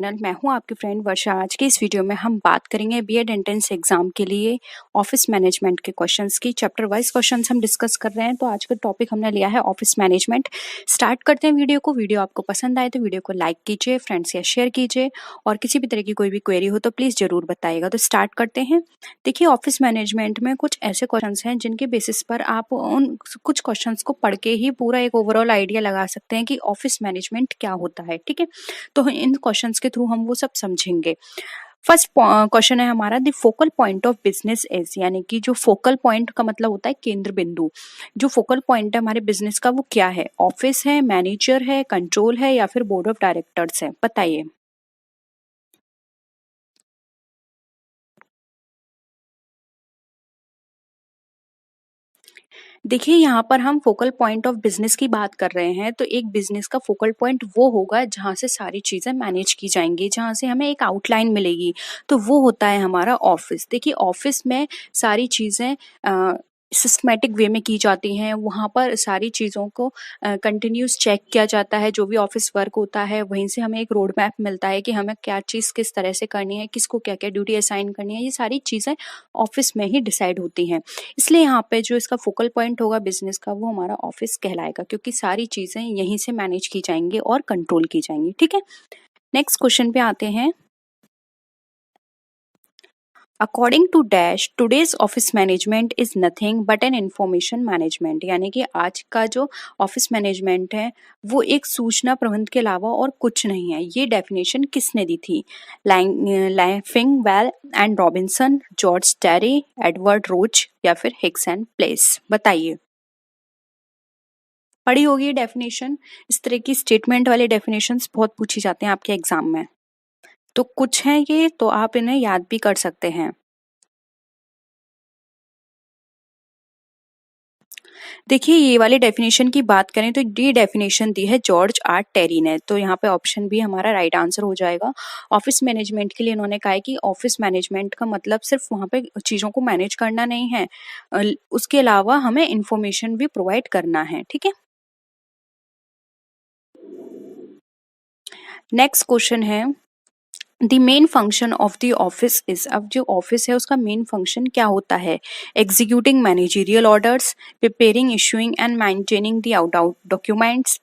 Channel. मैं हूं आपकी फ्रेंड वर्षा। आज के इस वीडियो में हम बात करेंगे बीएड एंट्रेंस एग्जाम के लिए ऑफिस मैनेजमेंट के क्वेश्चंस की। चैप्टर वाइज क्वेश्चंस हम डिस्कस कर रहे हैं। तो आज का टॉपिक हमने लिया है ऑफिस मैनेजमेंट। स्टार्ट करते हैं वीडियो को। वीडियो आपको पसंद आए तो वीडियो को लाइक कीजिए, फ्रेंड्स या शेयर कीजिए, और किसी भी तरह की कोई भी क्वेरी हो तो प्लीज जरूर बताइएगा। तो स्टार्ट करते हैं। देखिए, ऑफिस मैनेजमेंट में कुछ ऐसे क्वेश्चंस हैं जिनके बेसिस पर आप उन कुछ क्वेश्चंस को पढ़ के ही पूरा एक ओवरऑल आइडिया लगा सकते हैं कि ऑफिस मैनेजमेंट क्या होता है। ठीक है, तो इन क्वेश्चंस के थ्रू हम वो सब समझेंगे। फर्स्ट क्वेश्चन है हमारा, the focal point of business is, यानी कि जो फोकल पॉइंट का मतलब होता है केंद्र बिंदु। जो फोकल पॉइंट है हमारे बिजनेस का वो क्या है? ऑफिस है, मैनेजर है, कंट्रोल है, या फिर बोर्ड ऑफ डायरेक्टर्स है? बताइए। देखिए, यहाँ पर हम फोकल पॉइंट ऑफ बिजनेस की बात कर रहे हैं। तो एक बिजनेस का फोकल पॉइंट वो होगा जहाँ से सारी चीजें मैनेज की जाएंगी, जहाँ से हमें एक आउटलाइन मिलेगी। तो वो होता है हमारा ऑफिस। देखिए, ऑफिस में सारी चीजें सिस्टमेटिक वे में की जाती हैं। वहाँ पर सारी चीज़ों को कंटिन्यूस चेक किया जाता है। जो भी ऑफिस वर्क होता है वहीं से हमें एक रोड मैप मिलता है कि हमें क्या चीज़ किस तरह से करनी है, किसको क्या क्या ड्यूटी असाइन करनी है। ये सारी चीज़ें ऑफिस में ही डिसाइड होती हैं। इसलिए यहाँ पे जो इसका फोकल पॉइंट होगा बिजनेस का वो हमारा ऑफिस कहलाएगा, क्योंकि सारी चीजें यहीं से मैनेज की जाएंगी और कंट्रोल की जाएंगी। ठीक है, नेक्स्ट क्वेश्चन पे आते हैं। According to dash, today's office management is nothing but an information management, यानी कि आज का जो ऑफिस मैनेजमेंट है वो एक सूचना प्रबंध के अलावा और कुछ नहीं है। ये डेफिनेशन किसने दी थी? Leffingwell and Robinson, George Terry, Edward Roach, या फिर हिक्स एंड प्लेस? बताइए। पढ़ी होगी ये डेफिनेशन। इस तरह की स्टेटमेंट वाले डेफिनेशंस बहुत पूछी जाते हैं आपके एग्जाम में। तो कुछ हैं ये, तो आप इन्हें याद भी कर सकते हैं। देखिए, ये वाली डेफिनेशन की बात करें तो ये डेफिनेशन दी है जॉर्ज आर टेरी ने। तो यहाँ पे ऑप्शन भी हमारा राइट आंसर हो जाएगा। ऑफिस मैनेजमेंट के लिए इन्होंने कहा है कि ऑफिस मैनेजमेंट का मतलब सिर्फ वहाँ पे चीज़ों को मैनेज करना नहीं है, उसके अलावा हमें इंफॉर्मेशन भी प्रोवाइड करना है। ठीक है, नेक्स्ट क्वेश्चन है, the main function of the office is. अब जो ऑफिस है उसका मेन फंक्शन क्या होता है? Executing managerial orders, preparing, issuing and maintaining the out documents,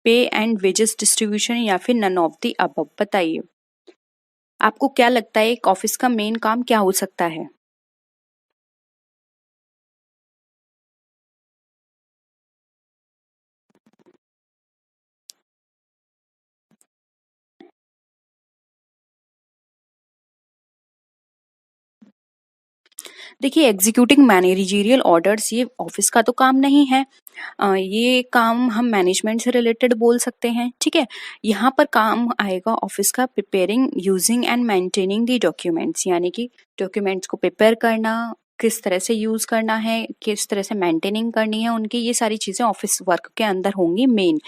पे एंड वेजेस डिस्ट्रीब्यूशन, या फिर नन ऑफ द अबव? बताइए, आपको क्या लगता है एक ऑफिस का मेन काम क्या हो सकता है? देखिए, एग्जीक्यूटिंग मैनेजरियल ऑर्डर्स ये ऑफिस का तो काम नहीं है। ये काम हम मैनेजमेंट से रिलेटेड बोल सकते हैं। ठीक है, यहाँ पर काम आएगा ऑफिस का preparing, using and maintaining the documents, यानी कि डॉक्यूमेंट्स को प्रिपेयर करना, किस तरह से यूज करना है, किस तरह से मेंटेनिंग करनी है उनकी, ये सारी चीजें ऑफिस वर्क के अंदर होंगी मेन।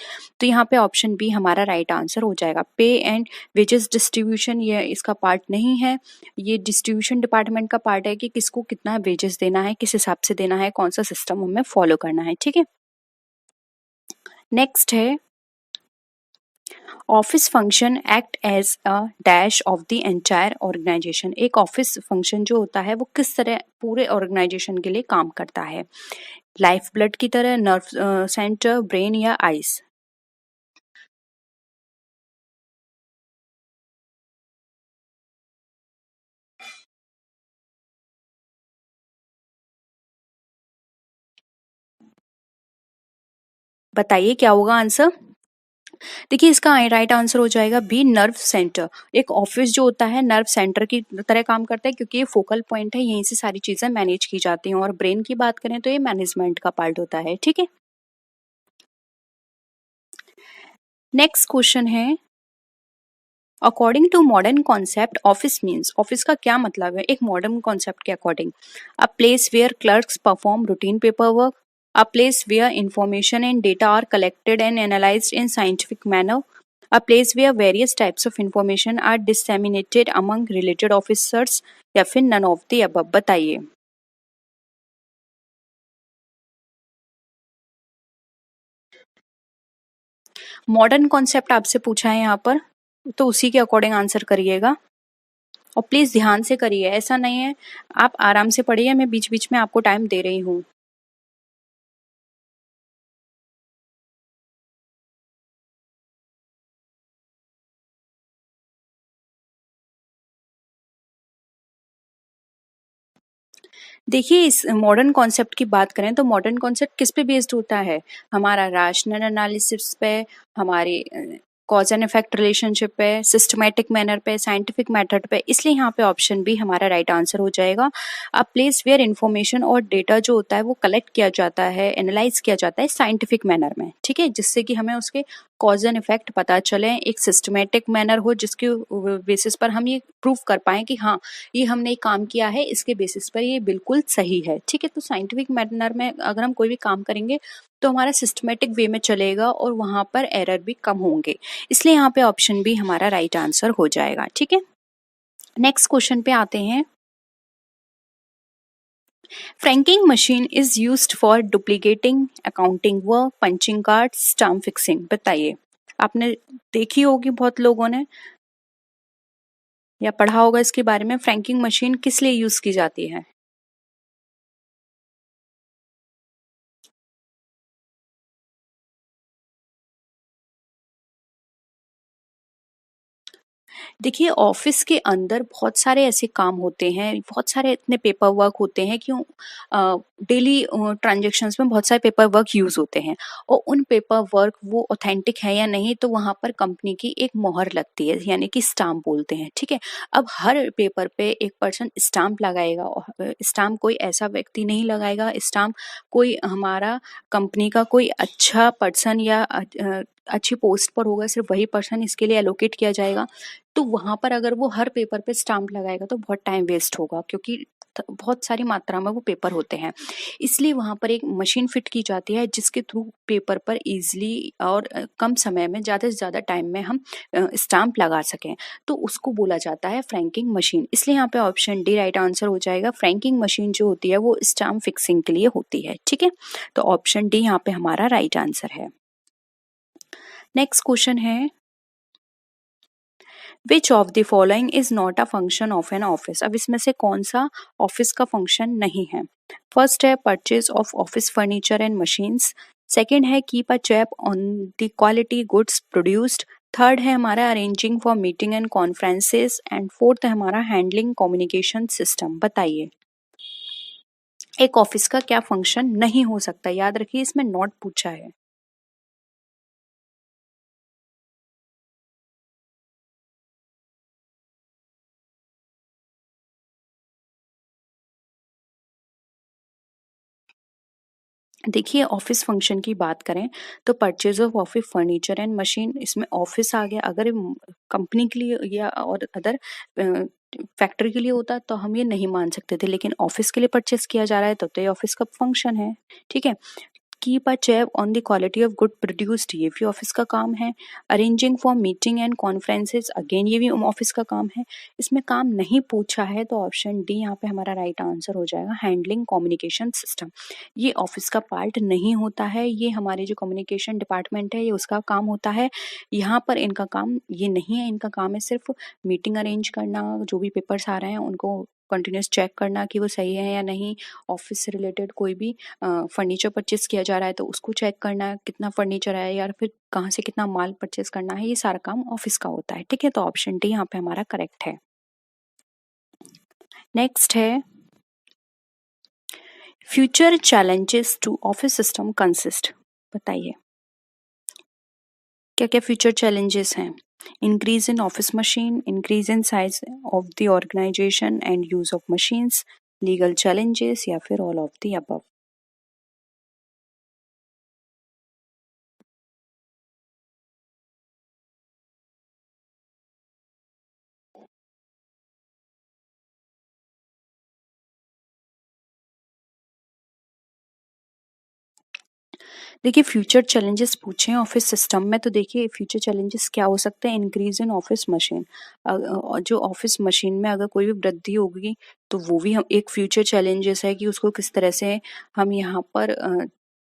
तो यहाँ पे ऑप्शन बी हमारा राइट आंसर हो जाएगा। पे एंड वेजेस डिस्ट्रीब्यूशन ये इसका पार्ट नहीं है। ये डिस्ट्रीब्यूशन डिपार्टमेंट का पार्ट है कि किसको कितना वेजेस देना है, किस हिसाब से देना है, कौन सा सिस्टम हमें फॉलो करना है। ठीक है, नेक्स्ट है, office function act as a dash of the entire organisation. एक ऑफिस फंक्शन जो होता है वो किस तरह पूरे ऑर्गेनाइजेशन के लिए काम करता है? लाइफ ब्लड की तरह, नर्व सेंटर, ब्रेन, या आइस? बताइए क्या होगा आंसर। देखिए, इसका राइट आंसर हो जाएगा बी, नर्व सेंटर। एक ऑफिस जो होता है नर्व सेंटर की तरह काम करता है, क्योंकि ये फोकल पॉइंट है, यहीं से सारी चीजें मैनेज की जाती हैं। और ब्रेन की बात करें तो ये मैनेजमेंट का पार्ट होता है। ठीक है, नेक्स्ट क्वेश्चन है, according to modern concept office means. Office का क्या मतलब है एक मॉडर्न कॉन्सेप्ट के according? A place where clerks perform routine paper work, a place where information and data are collected and analysed in scientific manner, a place where various types of information are disseminated among related officers, या फिर none of the above? बताइए। Modern concept आपसे पूछा है यहाँ पर। तो उसी के अकॉर्डिंग आंसर करिएगा और प्लीज ध्यान से करिए, ऐसा नहीं है आप आराम से पढ़िए, मैं बीच बीच में आपको टाइम दे रही हूँ। देखिए, इस मॉडर्न कॉन्सेप्ट की बात करें तो मॉडर्न कॉन्सेप्ट किस पे बेस्ड होता है? हमारा रैशनल एनालिसिस पे, हमारे कॉज एंड इफेक्ट रिलेशनशिप पे, सिस्टमैटिक मैनर पे, साइंटिफिक मेथड पे, इसलिए यहाँ पे ऑप्शन बी हमारा राइट आंसर हो जाएगा। अ प्लेस वेयर इन्फॉर्मेशन और डेटा जो होता है वो कलेक्ट किया जाता है, एनालाइज किया जाता है साइंटिफिक मैनर में, ठीक है? जिससे कि हमें उसके कॉज एंड इफेक्ट पता चले, एक सिस्टमैटिक मैनर हो जिसके बेसिस पर हम ये प्रूव कर पाएं कि हाँ, ये हमने काम किया है, इसके बेसिस पर ये बिल्कुल सही है, ठीक है? तो साइंटिफिक मैनर में अगर हम कोई भी काम करेंगे तो हमारा सिस्टमैटिक वे में चलेगा और वहां पर एरर भी कम होंगे, इसलिए यहाँ पे ऑप्शन बी हमारा राइट आंसर हो जाएगा, ठीक है? नेक्स्ट क्वेश्चन पे आते हैं। Franking machine is used for duplicating accounting work, punching card, stamp fixing. बताइए, आपने देखी होगी बहुत लोगों ने या पढ़ा होगा इसके बारे में। फ्रैंकिंग मशीन किस लिए यूज की जाती है? देखिए, ऑफिस के अंदर बहुत सारे ऐसे काम होते हैं, बहुत सारे इतने पेपर वर्क होते हैं, क्यों डेली ट्रांजेक्शन्स में बहुत सारे पेपर वर्क यूज़ होते हैं और उन पेपर वर्क वो ऑथेंटिक है या नहीं, तो वहाँ पर कंपनी की एक मोहर लगती है, यानी कि स्टाम्प बोलते हैं, ठीक है? अब हर पेपर पे एक पर्सन स्टाम्प लगाएगा और स्टाम्प कोई ऐसा व्यक्ति नहीं लगाएगा, स्टाम्प कोई हमारा कंपनी का कोई अच्छा पर्सन या अच्छी पोस्ट पर होगा, सिर्फ वही पर्सन इसके लिए एलोकेट किया जाएगा। तो वहाँ पर अगर वो हर पेपर पे स्टाम्प लगाएगा तो बहुत टाइम वेस्ट होगा, क्योंकि बहुत सारी मात्रा में वो पेपर होते हैं। इसलिए वहाँ पर एक मशीन फिट की जाती है जिसके थ्रू पेपर पर इजीली और कम समय में ज़्यादा से ज़्यादा टाइम में हम स्टाम्प लगा सकें, तो उसको बोला जाता है फ्रैंकिंग मशीन। इसलिए यहाँ पे ऑप्शन डी राइट आंसर हो जाएगा। फ्रैंकिंग मशीन जो होती है वो स्टाम्प फिक्सिंग के लिए होती है, ठीक है? तो ऑप्शन डी यहाँ पे हमारा राइट आंसर है। नेक्स्ट क्वेश्चन है, which of the following is not a function of an office? अब इसमें से कौन सा ऑफिस का फंक्शन नहीं है? फर्स्ट है purchase of office furniture and machines, second है keep a check on the quality goods produced, third है हमारा arranging for meeting and conferences, and fourth है हमारा हैंडलिंग कम्युनिकेशन सिस्टम। बताइए, एक ऑफिस का क्या फंक्शन नहीं हो सकता? याद रखिए, इसमें नॉट पूछा है। देखिए, ऑफिस फंक्शन की बात करें तो purchase of office furniture and machine, इसमें ऑफिस आ गया। अगर कंपनी के लिए या और अदर फैक्ट्री के लिए होता तो हम ये नहीं मान सकते थे, लेकिन ऑफिस के लिए परचेज किया जा रहा है तो ये ऑफिस का फंक्शन है, ठीक है? Keep a check on the quality of good produced, ये भी ऑफिस का काम है। Arranging for meeting and conferences, again ये भी ऑफिस का काम है। इसमें काम नहीं पूछा है तो ऑप्शन डी यहाँ पे हमारा राइट आंसर हो जाएगा। हैंडलिंग कम्युनिकेशन सिस्टम, ये ऑफिस का पार्ट नहीं होता है, ये हमारे जो कम्युनिकेशन डिपार्टमेंट है ये उसका काम होता है। यहाँ पर इनका काम ये नहीं है, इनका काम है सिर्फ मीटिंग अरेंज करना, जो भी पेपर्स आ रहे हैं उनको कंटिन्यूस चेक करना कि वो सही है या नहीं। ऑफिस से रिलेटेड कोई भी फर्नीचर परचेज किया जा रहा है तो उसको चेक करना, कितना फर्नीचर है या फिर कहाँ से कितना माल परचेज करना है, ये सारा काम ऑफिस का होता है, ठीक है? तो ऑप्शन डी यहाँ पे हमारा करेक्ट है। नेक्स्ट है, future challenges to office system consist. बताइए, क्या क्या फ्यूचर चैलेंजेस हैं? Increase in office machine, increase in size of the organisation and use of machines, legal challenges, या फिर ऑल ऑफ द अबव। देखिए, फ्यूचर चैलेंजेस पूछे हैं ऑफिस सिस्टम में, तो देखिए फ्यूचर चैलेंजेस क्या हो सकते हैं? इंक्रीज इन ऑफिस मशीन, जो ऑफिस मशीन में अगर कोई भी वृद्धि होगी तो वो भी हम एक फ्यूचर चैलेंजेस है कि उसको किस तरह से हम यहाँ पर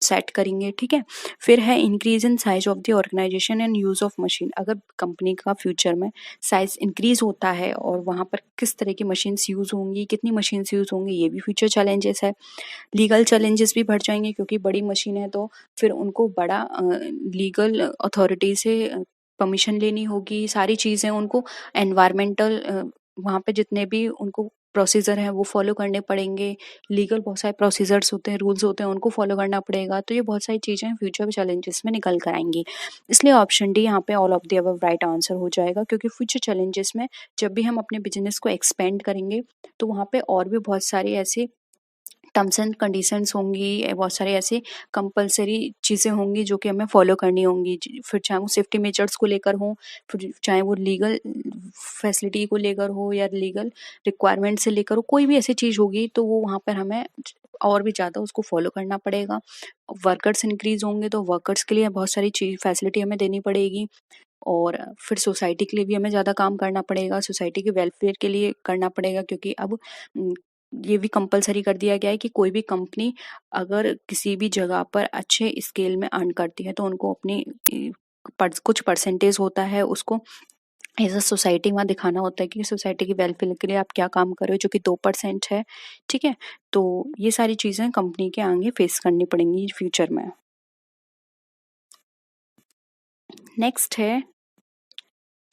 सेट करेंगे, ठीक है। फिर है increase in size of the organisation and use of machine. अगर कंपनी का फ्यूचर में साइज इंक्रीज होता है और वहाँ पर किस तरह की मशीन्स यूज होंगी, कितनी मशीन्स यूज होंगी, ये भी फ्यूचर चैलेंजेस है। लीगल चैलेंजेस भी बढ़ जाएंगे क्योंकि बड़ी मशीन है तो फिर उनको बड़ा लीगल अथॉरिटी से परमिशन लेनी होगी, सारी चीज़ें उनको एनवायरमेंटल वहाँ पे जितने भी उनको प्रोसीजर हैं वो फॉलो करने पड़ेंगे। लीगल बहुत सारे प्रोसीजर्स होते हैं, रूल्स होते हैं, उनको फॉलो करना पड़ेगा। तो ये बहुत सारी चीज़ें फ्यूचर चैलेंजेस में निकल कर आएंगी। इसलिए ऑप्शन डी यहाँ पे all of the above right answer हो जाएगा, क्योंकि फ्यूचर चैलेंजेस में जब भी हम अपने बिजनेस को एक्सपेंड करेंगे तो वहाँ पे और भी बहुत सारी ऐसी टर्म्स एंड कंडीशंस होंगी, बहुत सारे ऐसे कंपल्सरी चीज़ें होंगी जो कि हमें फॉलो करनी होंगी। फिर चाहे वो सेफ्टी मेजर्स को लेकर हो, फिर चाहे वो लीगल फैसिलिटी को लेकर हो या लीगल रिक्वायरमेंट से लेकर हो, कोई भी ऐसी चीज़ होगी तो वो वहाँ पर हमें और भी ज़्यादा उसको फॉलो करना पड़ेगा। वर्कर्स इंक्रीज होंगे तो वर्कर्स के लिए बहुत सारी चीज फैसिलिटी हमें देनी पड़ेगी, और फिर सोसाइटी के लिए भी हमें ज़्यादा काम करना पड़ेगा, सोसाइटी के वेलफेयर के लिए करना पड़ेगा, क्योंकि अब ये भी कंपलसरी कर दिया गया है कि कोई भी कंपनी अगर किसी भी जगह पर अच्छे स्केल में अर्न करती है तो उनको अपनी कुछ परसेंटेज होता है उसको एज अ सोसाइटी वहाँ दिखाना होता है कि सोसाइटी की वेलफेयर के लिए आप क्या काम कर रहे हो, जो कि 2% है, ठीक है। तो ये सारी चीज़ें कंपनी के आगे फेस करनी पड़ेंगी फ्यूचर में। नेक्स्ट है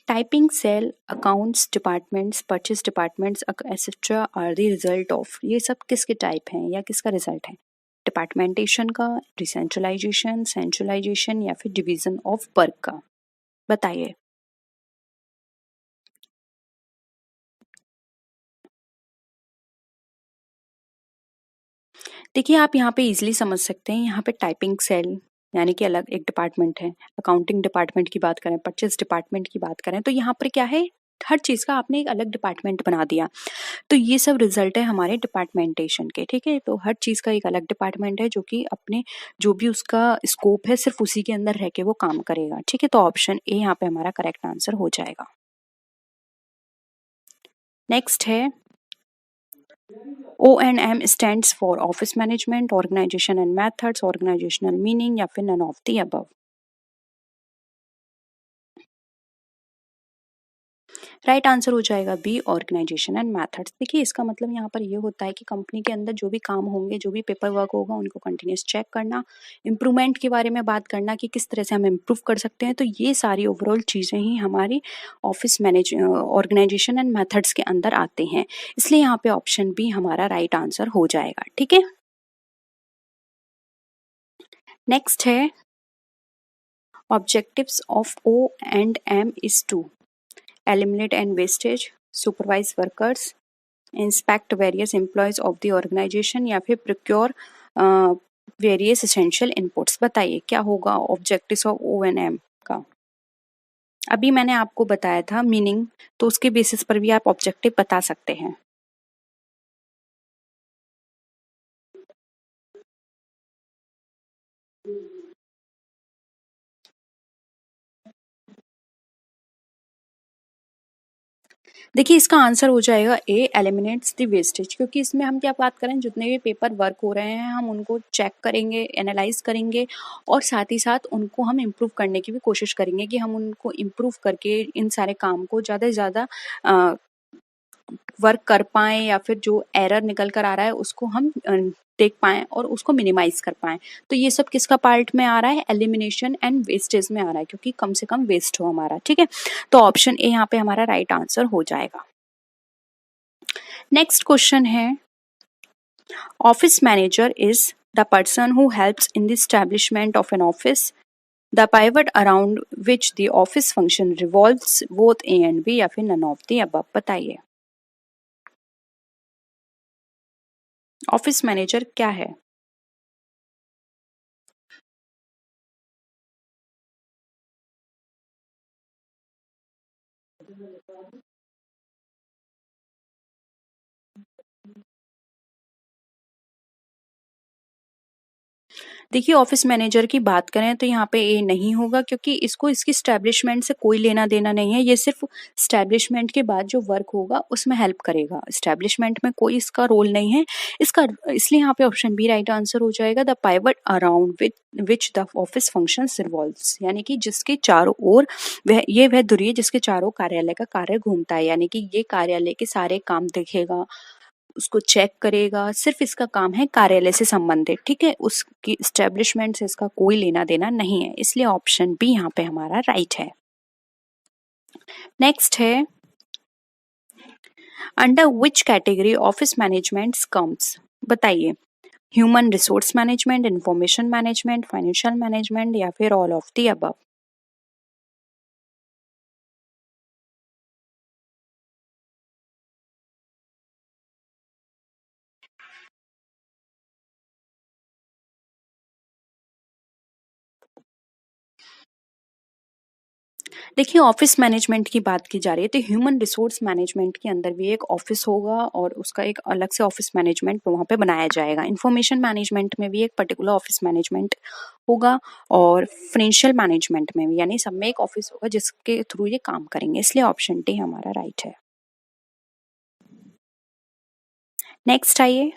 typing cell, accounts departments, purchase departments etcetera are the result of. ये सब किसके टाइप हैं या किसका रिजल्ट है? डिपार्टमेंटेशन का, डिसेंट्रलाइजेशन, सेंट्रलाइजेशन या फिर डिवीजन ऑफ वर्क का? बताइए। देखिए आप यहाँ पे इजीली समझ सकते हैं, यहाँ पे टाइपिंग सेल यानी कि अलग एक डिपार्टमेंट है, अकाउंटिंग डिपार्टमेंट की बात करें, परचेज डिपार्टमेंट की बात करें, तो यहाँ पर क्या है, हर चीज़ का आपने एक अलग डिपार्टमेंट बना दिया। तो ये सब रिजल्ट है हमारे डिपार्टमेंटेशन के, ठीक है। तो हर चीज़ का एक अलग डिपार्टमेंट है जो कि अपने जो भी उसका स्कोप है सिर्फ उसी के अंदर रह के वो काम करेगा, ठीक है। तो ऑप्शन ए यहाँ पे हमारा करेक्ट आंसर हो जाएगा। नेक्स्ट है O&M stands for office management, organization and methods, organizational meaning या फिर none of the above। Right answer हो जाएगा बी, ऑर्गेनाइजेशन एंड मेथड्स। देखिए इसका मतलब यहाँ पर ये होता है कि कंपनी के अंदर जो भी काम होंगे, जो भी पेपर वर्क होगा, उनको कंटिन्यूस चेक करना, इम्प्रूवमेंट के बारे में बात करना कि किस तरह से हम इम्प्रूव कर सकते हैं। तो ये सारी ओवरऑल चीज़ें ही हमारी office manage organisation and methods के अंदर आते हैं। इसलिए यहाँ पे ऑप्शन बी हमारा राइट आंसर हो जाएगा, ठीक है। नेक्स्ट है objectives of O&M is to eliminate and wastage, supervise workers, inspect various employees of the organization या फिर procure various essential inputs। बताइए क्या होगा objectives of O&M का? अभी मैंने आपको बताया था मीनिंग, तो उसके बेसिस पर भी आप ऑब्जेक्टिव बता सकते हैं। देखिए इसका आंसर हो जाएगा ए, एलिमिनेट्स द वेस्टेज, क्योंकि इसमें हम क्या बात करें, जितने भी पेपर वर्क हो रहे हैं हम उनको चेक करेंगे, एनालाइज करेंगे, और साथ ही साथ उनको हम इम्प्रूव करने की भी कोशिश करेंगे कि हम उनको इम्प्रूव करके इन सारे काम को ज़्यादा से ज़्यादा वर्क कर पाएँ, या फिर जो एरर निकल कर आ रहा है उसको हम देख पाएँ और उसको मिनिमाइज़ कर पाएँ। तो ये सब किसका पार्ट में आ रहा है? एलिमिनेशन एंड वेस्टेज में आ रहा है, क्योंकि कम से कम वेस्ट हो हमारा, ठीक है। तो ऑप्शन ए यहाँ पे हमारा राइट आंसर हो जाएगा। नेक्स्ट क्वेश्चन है office manager is the person who helps in the establishment of an office, the pivot around which the office function revolves, both A and B या फिर none of the above. बताइए office manager क्या है? देखिए office manager की बात करें तो यहाँ पे ए नहीं होगा, क्योंकि इसको इसकी एस्टेब्लिशमेंट से कोई लेना देना नहीं है। ये सिर्फ एस्टेब्लिशमेंट के बाद जो वर्क होगा उसमें हेल्प करेगा, एस्टेब्लिशमेंट में कोई इसका रोल नहीं है इसका। इसलिए यहाँ पे ऑप्शन बी राइट आंसर हो जाएगा। The pivot around which the office functions revolves, यानी कि जिसके चारों ओर वह धुरी है जिसके चारों कार्यालय का कार्य घूमता है, यानी कि ये कार्यालय के सारे काम देखेगा, उसको चेक करेगा। सिर्फ इसका काम है कार्यालय से संबंधित, ठीक है, उसकी एस्टेब्लिशमेंट से इसका कोई लेना देना नहीं है। इसलिए ऑप्शन बी यहाँ पे हमारा राइट है। नेक्स्ट है, under which category office management comes, बताइए। Human resource management, information management, financial management या फिर ऑल ऑफ द अबव। देखिए ऑफिस मैनेजमेंट की बात की जा रही है तो ह्यूमन रिसोर्स मैनेजमेंट के अंदर भी एक ऑफिस होगा और उसका एक अलग से ऑफिस मैनेजमेंट वहाँ पे बनाया जाएगा। इंफॉर्मेशन मैनेजमेंट में भी एक पर्टिकुलर ऑफिस मैनेजमेंट होगा और फाइनेंशियल मैनेजमेंट में भी, यानी सब में एक ऑफिस होगा जिसके थ्रू ये काम करेंगे। इसलिए ऑप्शन डी हमारा राइट है। नेक्स्ट आइए,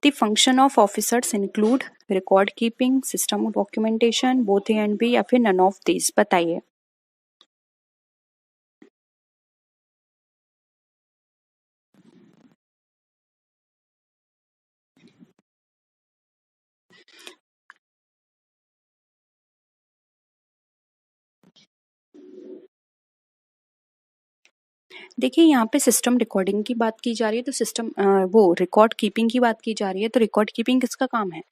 The function of officers include record keeping, system documentation, both A and B या फिर none of these, बताइए। देखिए यहाँ पे सिस्टम रिकॉर्डिंग की बात की जा रही है तो सिस्टम वो रिकॉर्ड कीपिंग की बात की जा रही है, तो रिकॉर्ड कीपिंग किसका काम है?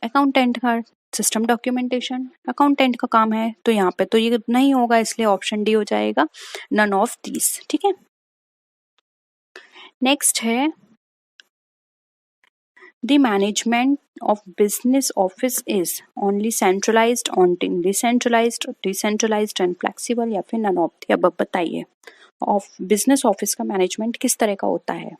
अकाउंटेंट का। सिस्टम डॉक्यूमेंटेशन अकाउंटेंट का काम है, तो यहाँ पे तो ये नहीं होगा, इसलिए ऑप्शन डी हो जाएगा, नन ऑफ दीज, ठीक है। नेक्स्ट है, the management of business office is only centralised, on decentralised, decentralised and flexible या फिर नन ऑफ द अबव, बताइए। ऑफ बिजनेस ऑफिस का मैनेजमेंट किस तरह का होता है?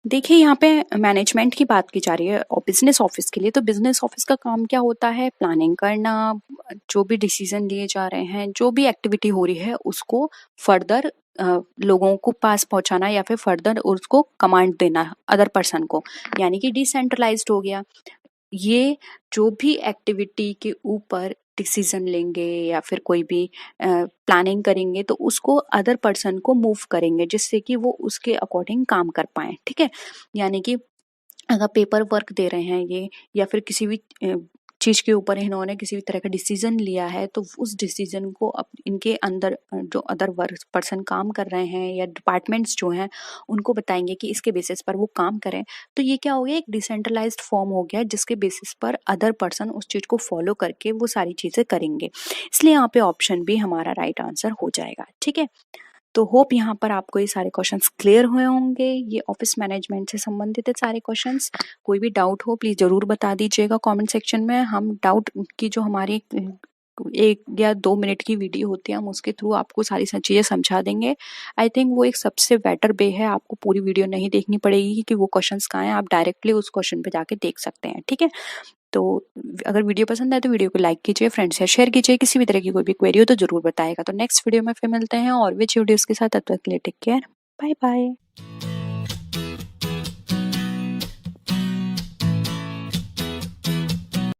देखिए यहाँ पे मैनेजमेंट की बात की जा रही है और बिजनेस ऑफिस के लिए, तो बिजनेस ऑफिस का काम क्या होता है? प्लानिंग करना, जो भी डिसीजन लिए जा रहे हैं, जो भी एक्टिविटी हो रही है उसको फर्दर लोगों को पास पहुंचाना या फिर फर्दर उसको कमांड देना अदर पर्सन को, यानी कि डिसेंट्रलाइज्ड हो गया। ये जो भी एक्टिविटी के ऊपर डिसीजन लेंगे या फिर कोई भी प्लानिंग करेंगे तो उसको अदर पर्सन को मूव करेंगे जिससे कि वो उसके अकॉर्डिंग काम कर पाए, ठीक है। यानी कि अगर पेपर वर्क दे रहे हैं ये या फिर किसी भी चीज के ऊपर इन्होंने किसी भी तरह का डिसीजन लिया है तो उस डिसीजन को इनके अंदर जो अदर वर्क पर्सन काम कर रहे हैं या डिपार्टमेंट्स जो हैं उनको बताएंगे कि इसके बेसिस पर वो काम करें। तो ये क्या हो गया, एक डिसेंट्रलाइज्ड फॉर्म हो गया जिसके बेसिस पर अदर पर्सन उस चीज को फॉलो करके वो सारी चीजें करेंगे। इसलिए यहाँ पे ऑप्शन बी हमारा राइट आंसर हो जाएगा, ठीक है। तो होप यहाँ पर आपको ये सारे क्वेश्चंस क्लियर हुए होंगे। ये ऑफिस मैनेजमेंट से संबंधित है सारे क्वेश्चंस। कोई भी डाउट हो प्लीज जरूर बता दीजिएगा कमेंट सेक्शन में। हम डाउट की जो हमारी 1 या 2 मिनट की वीडियो होती है हम उसके थ्रू आपको सारी चीजें समझा देंगे। आई थिंक वो एक सबसे बेटर वे है, आपको पूरी वीडियो नहीं देखनी पड़ेगी कि वो क्वेश्चंस कहाँ हैं, आप डायरेक्टली उस क्वेश्चन पे जाके देख सकते हैं, ठीक है। तो अगर वीडियो पसंद आए तो वीडियो को लाइक कीजिए, फ्रेंड्स से शेयर कीजिए। किसी भी तरह की कोई भी क्वेरी हो तो जरूर बताएगा। तो नेक्स्ट वीडियो में फिर मिलते हैं और विच वीडियोस के साथ, तब तक के लिए टेक केयर, बाय बाय।